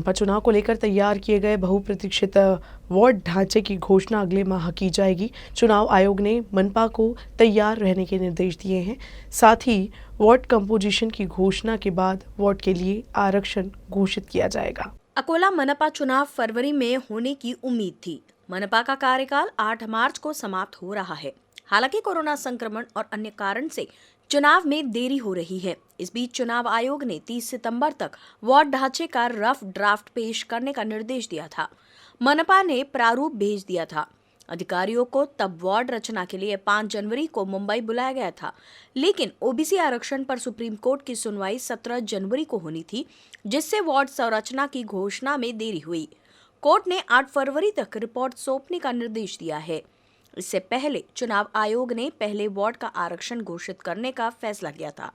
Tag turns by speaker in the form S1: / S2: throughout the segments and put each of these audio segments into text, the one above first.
S1: मनपा चुनाव को लेकर तैयार किए गए बहुप्रतीक्षित वार्ड ढांचे की घोषणा अगले माह की जाएगी। चुनाव आयोग ने मनपा को तैयार रहने के निर्देश दिए हैं। साथ ही वार्ड कंपोजिशन की घोषणा के बाद वार्ड के लिए आरक्षण घोषित किया जाएगा।
S2: अकोला मनपा चुनाव फरवरी में होने की उम्मीद थी। मनपा का कार्यकाल 8 मार्च को समाप्त हो रहा है। हालांकि कोरोना संक्रमण और अन्य कारण से चुनाव में देरी हो रही है। इस बीच चुनाव आयोग ने 30 सितंबर तक वार्ड ढांचे का रफ ड्राफ्ट पेश करने का निर्देश दिया था। मनपा ने प्रारूप भेज दिया था। अधिकारियों को तब वार्ड रचना के लिए 5 जनवरी को मुंबई बुलाया गया था, लेकिन ओबीसी आरक्षण पर सुप्रीम कोर्ट की सुनवाई 17 जनवरी को होनी थी, जिससे वार्ड संरचना की घोषणा में देरी हुई। कोर्ट ने 8 फरवरी तक रिपोर्ट सौंपने का निर्देश दिया है। इससे पहले चुनाव आयोग ने पहले वार्ड का आरक्षण घोषित करने का फैसला किया था,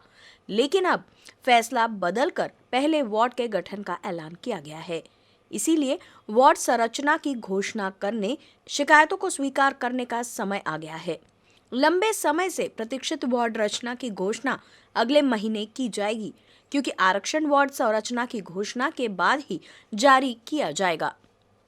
S2: लेकिन अब फैसला बदलकर पहले वार्ड के गठन का ऐलान किया गया है। इसीलिए वार्ड संरचना की घोषणा करने, शिकायतों को स्वीकार करने का समय आ गया है। लंबे समय से प्रतीक्षित वार्ड रचना की घोषणा अगले महीने की जाएगी, क्योंकि आरक्षण वार्ड संरचना की घोषणा के बाद ही जारी किया जाएगा।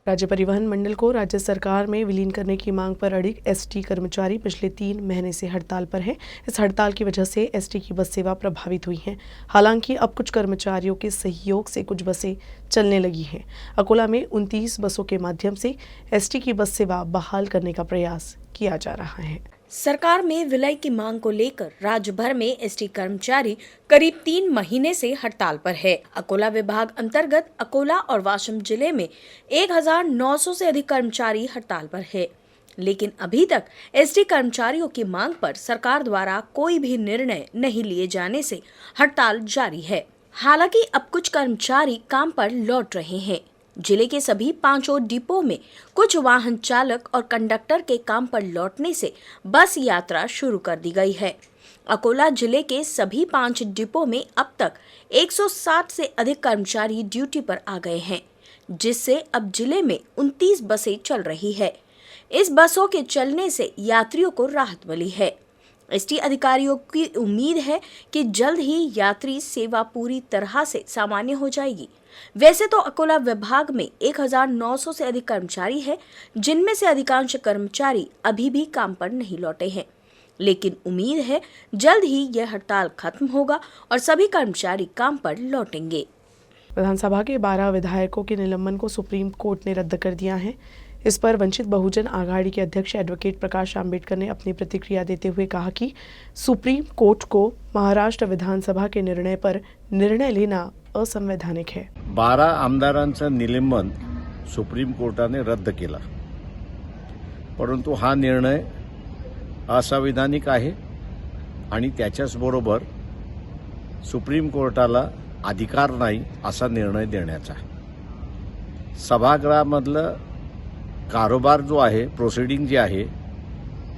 S1: राज्य परिवहन मंडल को राज्य सरकार में विलीन करने की मांग पर अड़िग एसटी कर्मचारी पिछले 3 महीने से हड़ताल पर हैं। इस हड़ताल की वजह से एसटी की बस सेवा प्रभावित हुई है। हालांकि अब कुछ कर्मचारियों के सहयोग से कुछ बसें चलने लगी हैं। अकोला में 29 बसों के माध्यम से एसटी की बस सेवा बहाल करने का प्रयास किया जा रहा है।
S2: सरकार में विलय की मांग को लेकर राज्य भर में एसटी कर्मचारी करीब 3 महीने से हड़ताल पर है। अकोला विभाग अंतर्गत अकोला और वाशिम जिले में 1900 से अधिक कर्मचारी हड़ताल पर है, लेकिन अभी तक एसटी कर्मचारियों की मांग पर सरकार द्वारा कोई भी निर्णय नहीं लिए जाने से हड़ताल जारी है। हालांकि अब कुछ कर्मचारी काम पर लौट रहे हैं। जिले के सभी 5 डिपो में कुछ वाहन चालक और कंडक्टर के काम पर लौटने से बस यात्रा शुरू कर दी गई है। अकोला जिले के सभी 5 डिपो में अब तक 160 से अधिक कर्मचारी ड्यूटी पर आ गए हैं, जिससे अब जिले में 29 बसें चल रही है। इस बसों के चलने से यात्रियों को राहत मिली है। एसटी अधिकारियों की उम्मीद है कि जल्द ही यात्री सेवा पूरी तरह से सामान्य हो जाएगी। वैसे तो अकोला विभाग में 1900 से अधिक कर्मचारी है, जिनमें से अधिकांश कर्मचारी अभी भी काम पर नहीं लौटे हैं, लेकिन उम्मीद है जल्द ही यह हड़ताल खत्म होगा और सभी कर्मचारी काम पर लौटेंगे।
S1: विधानसभा के 12 विधायकों के निलंबन को सुप्रीम कोर्ट ने रद्द कर दिया है। इस पर वंचित बहुजन आघाड़ी के अध्यक्ष एडवोकेट प्रकाश आंबेडकर ने अपनी प्रतिक्रिया देते हुए कहा कि सुप्रीम कोर्ट को महाराष्ट्र विधानसभा के निर्णय पर निर्णय लेना असंवैधानिक है।
S3: 12 आमदारांचं निलंबन सुप्रीम कोर्टाने रद्द केला, परंतु हा निर्णय असंवैधानिक आहे आणि त्याच्याच बरोबर सुप्रीम कोर्टाला अधिकार नाही असा निर्णय देण्याचा। सभागृहामधलं कारोबार जो आहे, प्रोसिडिंग जे आहे,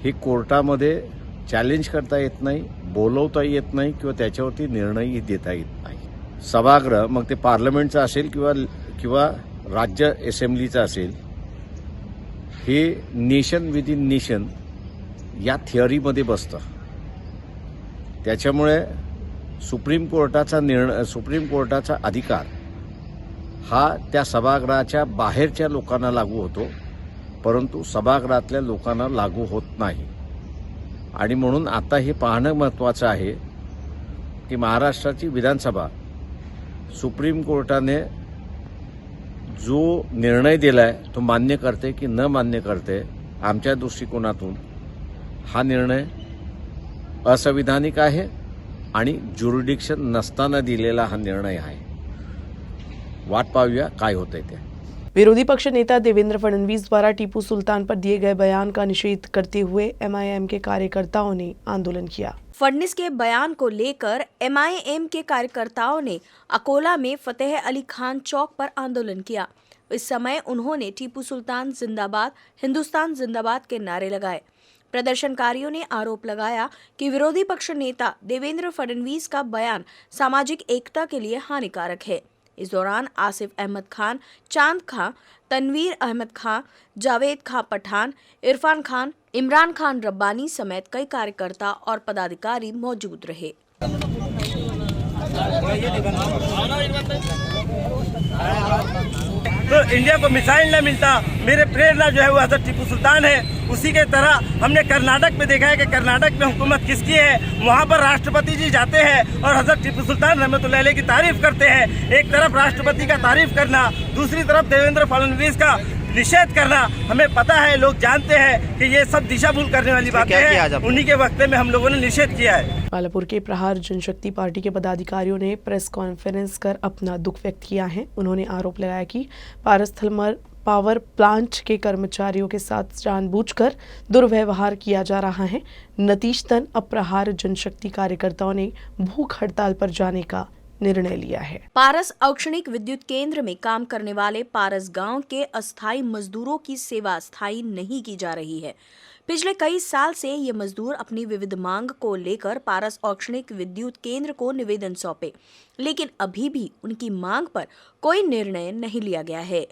S3: हे कोर्टामध्ये चॅलेंज करता येत नाही, बोलवता येत नाही किंवा त्याच्यावरती निर्णयही देता येत नाही। सभागृह मग ते पार्लमेंटचा असेल किंवा राज्य असेंब्लीचा असेल, हे नेशन विद इन नेशन या थिअरीमध्ये बसतं। त्याच्यामुळे सुप्रीम कोर्टाचा अधिकार हा त्या सभागृहाच्या बाहेरच्या लोकांना लागू होतो, परंतु सभागृहातल्या लोकांना लागू होत नाही। आणि म्हणून आता हे पाहणं महत्त्वाचं आहे की महाराष्ट्राची विधानसभा सुप्रीम कोर्टाने जो निर्णय दिलाय तो मान्य करते की न मान्य करते। आमच्या दृष्टिकोनातून हा निर्णय असंवैधानिक आहे आणि ज्युरिडिक्शन नसताना दिलेला हा निर्णय आहे। वाट पाहूया काय होतंय ते।
S1: विरोधी पक्ष नेता देवेंद्र फडणवीस द्वारा टीपू सुल्तान पर दिए गए बयान का निषेध करते हुए एमआईएम के कार्यकर्ताओं ने आंदोलन किया।
S2: फडणवीस के बयान को लेकर एमआईएम के कार्यकर्ताओं ने अकोला में फतेह अली खान चौक पर आंदोलन किया। इस समय उन्होंने टीपू सुल्तान जिंदाबाद, हिंदुस्तान जिंदाबाद के नारे लगाए। प्रदर्शनकारियों ने आरोप लगाया कि विरोधी पक्ष नेता देवेंद्र फडणवीस का बयान सामाजिक एकता के लिए हानिकारक है। इस दौरान आसिफ अहमद खान, चांद खां, तनवीर अहमद खां, जावेद खां पठान, इरफान खान, इमरान खान रब्बानी समेत कई कार्यकर्ता और पदाधिकारी मौजूद रहे।
S4: तो इंडिया को मिसाइल न मिलता, मेरे प्रेरणा जो है वो हजरत टीपू सुल्तान है। उसी के तरह हमने कर्नाटक में देखा है कि कर्नाटक में हुकूमत किसकी है, वहाँ पर राष्ट्रपति जी जाते हैं और हजरत टीपू सुल्तान रहमतुल्लाह अलैह की तारीफ करते हैं। एक तरफ राष्ट्रपति का तारीफ करना, दूसरी तरफ देवेंद्र फडणवीस का निषेध करना, हमें पता है, लोग जानते हैं कि ये सब दिशा भूल करने वाली बातें हैं। उन्हीं के वक्त में हम लोगों ने निषेध किया है।
S1: बालापुर के प्रहार जनशक्ति पार्टी के पदाधिकारियों ने प्रेस कॉन्फ्रेंस कर अपना दुख व्यक्त किया है। उन्होंने आरोप लगाया कि पारस थर्मल पावर प्लांट के कर्मचारियों के साथ जानबूझकर दुर्व्यवहार किया जा रहा है। नतीजतन अब प्रहार जनशक्ति कार्यकर्ताओं ने भूख हड़ताल पर जाने का निर्णय लिया है।
S2: पारस औक्षणिक विद्युत केंद्र में काम करने वाले पारस गांव के अस्थायी मजदूरों की सेवा स्थायी नहीं की जा रही है। पिछले कई साल से ये मजदूर अपनी विविध मांग को लेकर पारस औक्षणिक विद्युत केंद्र को निवेदन सौंपे, लेकिन अभी भी उनकी मांग पर कोई निर्णय नहीं लिया गया है।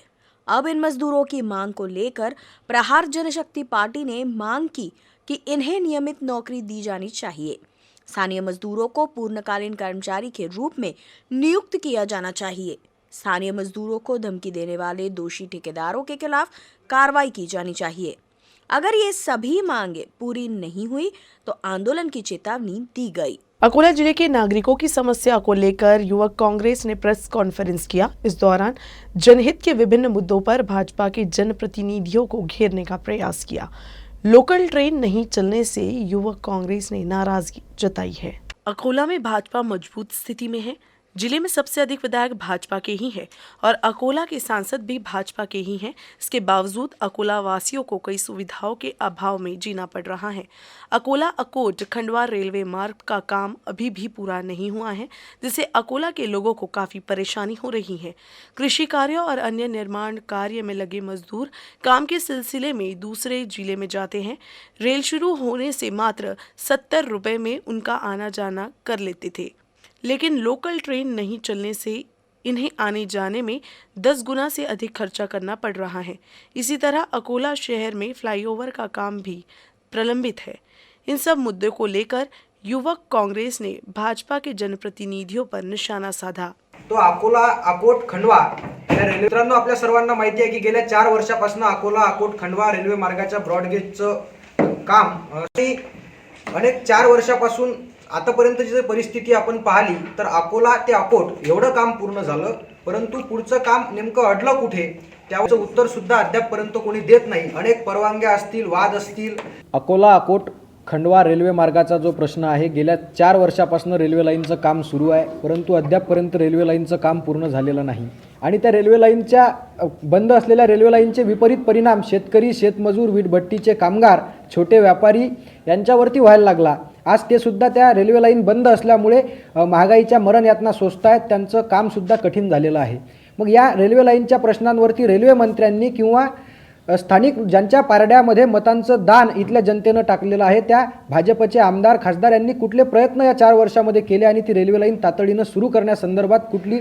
S2: अब इन मजदूरों की मांग को लेकर प्रहार जनशक्ति पार्टी ने मांग की कि इन्हें नियमित नौकरी दी जानी चाहिए। स्थानीय मजदूरों को पूर्णकालीन कर्मचारी के रूप में नियुक्त किया जाना चाहिए। स्थानीय मजदूरों को धमकी देने वाले दोषी ठेकेदारों के खिलाफ कार्रवाई की जानी चाहिए। अगर ये सभी मांगे पूरी नहीं हुई तो आंदोलन की चेतावनी दी गई।
S1: अकोला जिले के नागरिकों की समस्या को लेकर युवक कांग्रेस ने प्रेस कॉन्फ्रेंस किया। इस दौरान जनहित के विभिन्न मुद्दों पर भाजपा के जनप्रतिनिधियों को घेरने का प्रयास किया। लोकल ट्रेन नहीं चलने से युवक कांग्रेस ने नाराजगी जताई है। अकोला में भाजपा मजबूत स्थिति में है। जिले में सबसे अधिक विधायक भाजपा के ही हैं और अकोला के सांसद भी भाजपा के ही हैं। इसके बावजूद अकोला वासियों को कई सुविधाओं के अभाव में जीना पड़ रहा है। अकोला अकोट खंडवा रेलवे मार्ग का काम अभी भी पूरा नहीं हुआ है, जिससे अकोला के लोगों को काफ़ी परेशानी हो रही है। कृषि कार्यों और अन्य निर्माण कार्य में लगे मजदूर काम के सिलसिले में दूसरे जिले में जाते हैं। रेल शुरू होने से मात्र 70 रुपये में उनका आना जाना कर लेते थे, लेकिन लोकल ट्रेन नहीं चलने से इन्हें आने जाने में 10 गुना से अधिक खर्चा करना पड़ रहा है। इसी तरह अकोला शहर में फ्लाईओवर का काम भी प्रलंबित है। इन सब मुद्दों को लेकर युवक कांग्रेस ने भाजपा के जनप्रतिनिधियों पर निशाना साधा।
S5: तो अकोला अकोट खंडवा या रेल्वे मित्रांनो, आपल्या सर्वांना माहिती आहे की गेल्या 4 वर्षापासून अकोला अकोट खंडवा रेल्वे मार्गाच्या ब्रॉडगेजचं काम अनेक 4 वर्षापासून आतापर्यंतची जर परिस्थिती आपण पाहिली तर अकोला ते अकोट एवढं काम पूर्ण झालं, परंतु पुढचं काम नेमकं अडलं कुठे त्याचं उत्तर सुद्धा अद्यापपर्यंत कोणी देत नाही। अनेक परवानग्या असतील, वाद असतील।
S6: अकोला अकोट खंडवा रेल्वे मार्गाचा जो प्रश्न आहे, गेल्या 4 वर्षापासून रेल्वे लाईनचं काम सुरू आहे, परंतु अद्यापपर्यंत रेल्वे लाईनचं काम पूर्ण झालेलं नाही आणि त्या रेल्वे लाईनच्या बंद असलेल्या रेल्वे लाईनचे विपरीत परिणाम शेतकरी, शेतमजूर, वीटभट्टीचे कामगार, छोटे व्यापारी यांच्यावरती व्हायला लागला। आज ते सुद्धा त्या रेल्वे लाईन बंद असल्यामुळे महागाईच्या मरण यातना सोसत आहेत, त्यांचं काम सुद्धा कठीण झालेलं आहे। मग या रेल्वे लाईनच्या प्रश्नांवरती रेल्वे मंत्र्यांनी किंवा स्थानिक ज्यांच्या पारड्यामध्ये मतांचं दान इथल्या जनतेनं टाकलेलं आहे त्या भाजपचे आमदार, खासदार यांनी कुठले प्रयत्न या 4 वर्षामध्ये केले आणि ती रेल्वे लाईन तातडीनं सुरू करण्यासंदर्भात कुठली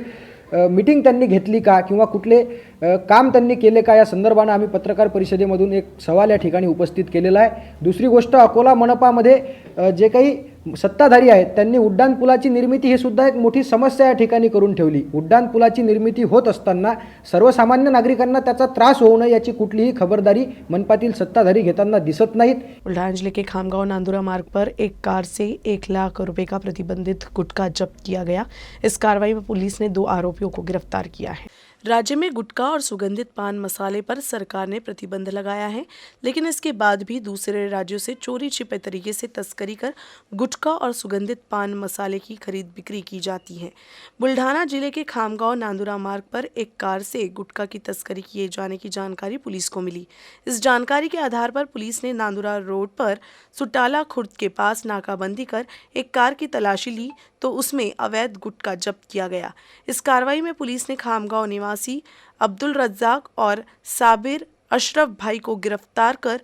S6: मीटिंग त्यांनी घेतली का किंवा कुठले काम त्यांनी केले का, या संदर्भानं आम्ही पत्रकार परिषदेमधून एक सवाल या ठिकाणी उपस्थित केलेला आहे। दुसरी गोष्ट, अकोला मनपामध्ये जे काही सत्ताधारी आहेत त्यांनी उड्डाणपुलाची निर्मिती ही सुद्धा एक मोठी समस्या या ठिकाणी करून ठेवली। उड्डाणपुलाची निर्मिती होत असताना सर्वसामान्य नागरिकांना त्याचा त्रास होऊ नये याची कुठलीही खबरदारी मनपातील सत्ताधारी घेताना दिसत नाहीत।
S1: बुल्ढाना जिले के खामगांव नांदुरा मार्ग पर एक कार से 1 लाख रुपए का प्रतिबंधित गुटखा जब्त किया गया। इस कार्रवाई में पुलिस ने 2 आरोपियों को गिरफ्तार किया है। राज्य में गुटखा और सुगंधित पान मसाले पर सरकार ने प्रतिबंध लगाया है, लेकिन इसके बाद भी दूसरे राज्यों से चोरी छिपे तरीके से तस्करी कर गुटखा और सुगंधित पान मसाले की खरीद बिक्री की जाती है। बुल्ढाना जिले के खामगांव नांदुरा मार्ग पर एक कार से गुटखा की तस्करी किए जाने की जानकारी पुलिस को मिली। इस जानकारी के आधार पर पुलिस ने नांदुरा रोड पर सुटाला खुर्द के पास नाकाबंदी कर एक कार की तलाशी ली तो उसमें अवैध गुटखा जब्त किया गया। इस कार्रवाई में पुलिस ने खामगांव निवासी अब्दुल रज्जाक और साबिर अशरफ भाई को गिरफ्तार कर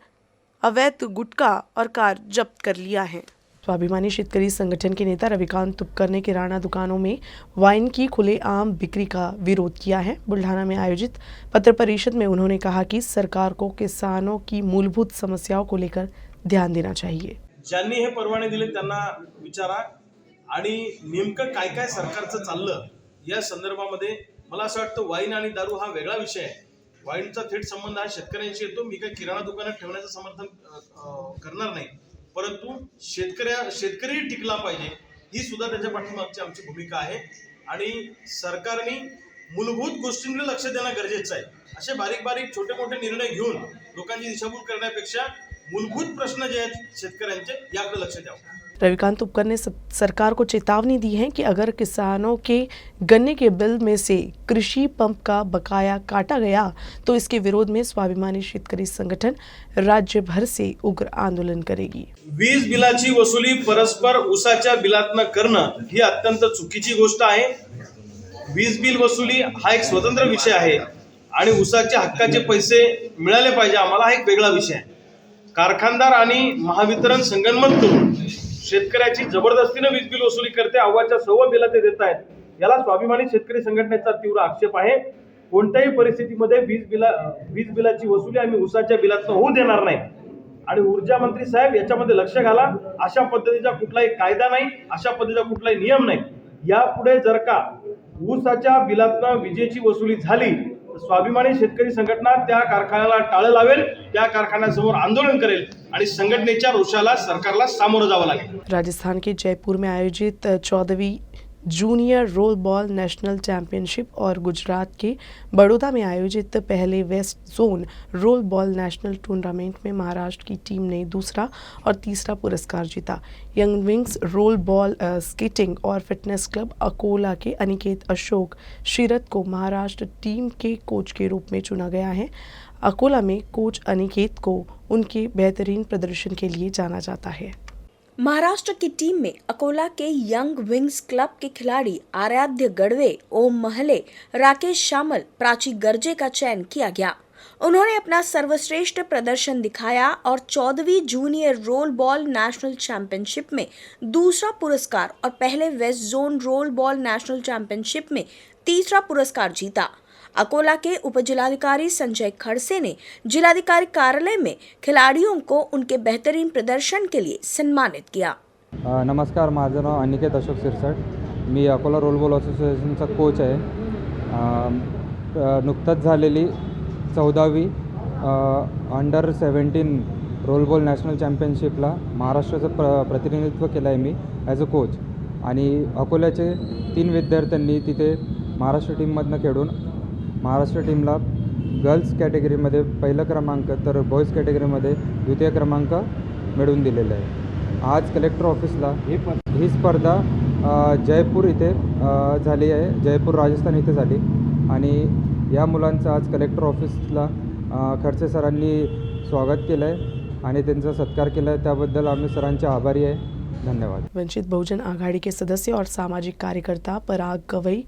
S1: अवैध गुटखा और कार जब्त कर लिया है। स्वाभिमानी शेतकरी संगठन के नेता रविकांत तुपकर ने किराना दुकानों में वाइन की खुलेआम बिक्री का विरोध किया है। बुल्ढाना में आयोजित पत्र परिषद में उन्होंने कहा कि सरकार को किसानों की मूलभूत समस्याओं को लेकर ध्यान देना चाहिए।
S7: ज्यांनी हे परवाने दिले त्यांना विचारा आणि नेमकं काय काय सरकारचं चाललं या संदर्भामध्ये मला असं वाटतं वाईन आणि दारू हा वेगळा विषय आहे. वाईनचा थेट संबंध हा शेतकऱ्यांशी येतो. मी काही किराणा दुकानात ठेवण्याचं समर्थन करणार नाही, परंतु शेतकरी टिकला पाहिजे ही सुद्धा त्याच्या पाठीमागची आमची भूमिका आहे. आणि सरकारने मूलभूत गोष्टींकडे लक्ष देणं गरजेचं आहे. असे बारीक बारीक छोटे मोठे निर्णय घेऊन लोकांची दिशाभूल करण्यापेक्षा मूलभूत प्रश्न जे आहेत शेतकऱ्यांचे याकडे लक्ष द्यावं.
S1: रविकांत उपकर ने सरकार को चेतावनी दी है कि अगर किसानों के गन्ने के बिल में से कृषि पंप का बकाया काटा गया तो इसके विरोध में स्वाभिमानी शेतकरी संगठन राज्य भर से उग्र आंदोलन करेगी.
S7: वीज बिलाची वसुली परस्पर ऊसाच्या बिलातनं करणं ही अत्यंत चुकीची गोष्ट आहे. वीज बिल वसुली हा एक स्वतंत्र विषय आहे आणि ऊसाच्या हक्काचे पैसे मिळाले पाहिजे आम्हाला हा एक वेगळा विषय आहे. कारखानदार आणि महावितरण संगनमत करून शेतकऱ्याची जबरदस्तीने वीज बिल वसुली करते, अव्वाच्या सव्वा बिला ते देत आहेत. याला स्वाभिमानी शेतकरी संघटनेचा तीव्र आक्षेप आहे. कोणत्याही परिस्थितीमध्ये वीज बिलाची वसुली आम्ही ऊसाच्या बिलातनं होऊ देणार नाही. आणि ऊर्जा मंत्री साहेब याच्यामध्ये लक्ष घाला. अशा पद्धतीचा कुठलाही कायदा नाही, अशा पद्धतीचा कुठलाही नियम नाही. यापुढे जर का ऊसाच्या बिलातनं विजेची वसुली झाली तर स्वाभिमानी शेतकरी संघटना त्या कारखान्याला टाळं लावेल, त्या कारखान्यासमोर आंदोलन करेल आणि संघटनेच्या रोषाला सरकारला सामोरं जावं लागेल.
S1: राजस्थान के जयपुर में आयोजित 14वीं junior roll ball national championship और गुजरात के बड़ौदा में आयोजित पहले west zone roll ball national tournament में महाराष्ट्र की टीम ने दूसरा और तीसरा पुरस्कार जीता. Young wings role ball skating और फिटनेस क्लब अकोला के अनिकेत अशोक शीरत को महाराष्ट्र टीम के कोच के रूप में चुना गया है. अकोला में कोच अनिकेत को उनके बेहतरीन प्रदर्शन के लिए जाना जाता है.
S2: महाराष्ट्र की टीम में अकोला के यंग विंग्स क्लब के खिलाड़ी आराध्य गढ़वे, ओम महले, राकेश शामल, प्राची गर्जे का चयन किया गया. उन्होंने अपना सर्वश्रेष्ठ प्रदर्शन दिखाया और 14वीं junior roll ball national championship में दूसरा पुरस्कार और पहले west zone roll ball national championship में तीसरा पुरस्कार जीता. अकोला के उपजिलाधिकारी संजय खड़से ने जिलाधिकारी कार्यालय में खिलाड़ियों को उनके बेहतरीन प्रदर्शन के लिए सम्मानित किया.
S8: नमस्कार, माझं नाव अनिकेत अशोक शिरसाट. मी अकोला रोल बॉल असोसिएशनचा कोच आहे. नुकताच झालेली 14वी अंडर 17 रोल बॉल नॅशनल चॅम्पियनशिपला महाराष्ट्राचं प्रतिनिधित्व केलं आहे मी ॲज अ कोच. आणि अकोल्याचे 3 विद्यार्थ्यांनी तिथे महाराष्ट्र टीममधनं खेळून महाराष्ट्र टीमला गर्ल्स कॅटेगरीमध्ये पहिला क्रमांक तर बॉईज कॅटेगरीमध्ये द्वितीय क्रमांक मिळवून दिलेला आहे. आज कलेक्टर ऑफिसला ही स्पर्धा जयपूर इथे झाली आहे, जयपूर राजस्थान इथे झाली. आणि या मुलांचं आज कलेक्टर ऑफिसला खडसे सरांनी स्वागत केलं आहे आणि त्यांचा सत्कार केला आहे. त्याबद्दल आम्ही सरांचे आभारी आहे. धन्यवाद.
S1: वंचित बहुजन आघाड़ी के सदस्य और सामाजिक कार्यकर्ता पराग गवई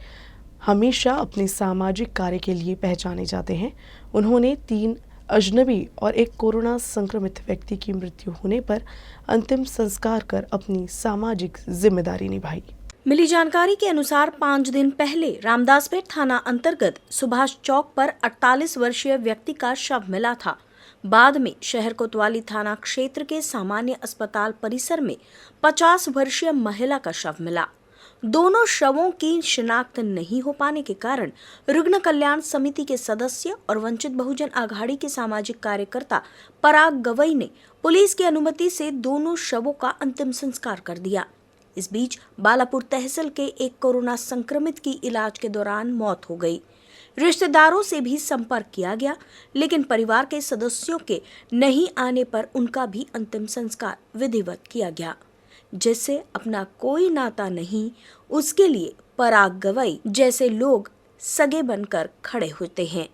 S1: हमेशा अपने सामाजिक कार्य के लिए पहचाने जाते हैं. उन्होंने 3 अजनबी और एक कोरोना संक्रमित व्यक्ति की मृत्यु होने पर अंतिम संस्कार कर अपनी सामाजिक जिम्मेदारी निभाई.
S2: मिली जानकारी के अनुसार 5 दिन पहले रामदासपेट थाना अंतर्गत सुभाष चौक पर 48 वर्षीय व्यक्ति का शव मिला था. बाद में शहर कोतवाली थाना क्षेत्र के सामान्य अस्पताल परिसर में 50 वर्षीय महिला का शव मिला. दोनों शवों की शिनाख्त नहीं हो पाने के कारण रुग्ण कल्याण समिति के सदस्य और वंचित बहुजन आघाड़ी के सामाजिक कार्यकर्ता पराग गवई ने पुलिस की अनुमति से दोनों शवों का अंतिम संस्कार कर दिया. इस बीच बालापुर तहसील के एक कोरोना संक्रमित की इलाज के दौरान मौत हो गई. रिश्तेदारों से भी संपर्क किया गया, लेकिन परिवार के सदस्यों के नहीं आने पर उनका भी अंतिम संस्कार विधिवत किया गया. जिससे अपना कोई नाता नहीं, उसके लिए पराग गवई जैसे लोग सगे बनकर खड़े होते हैं.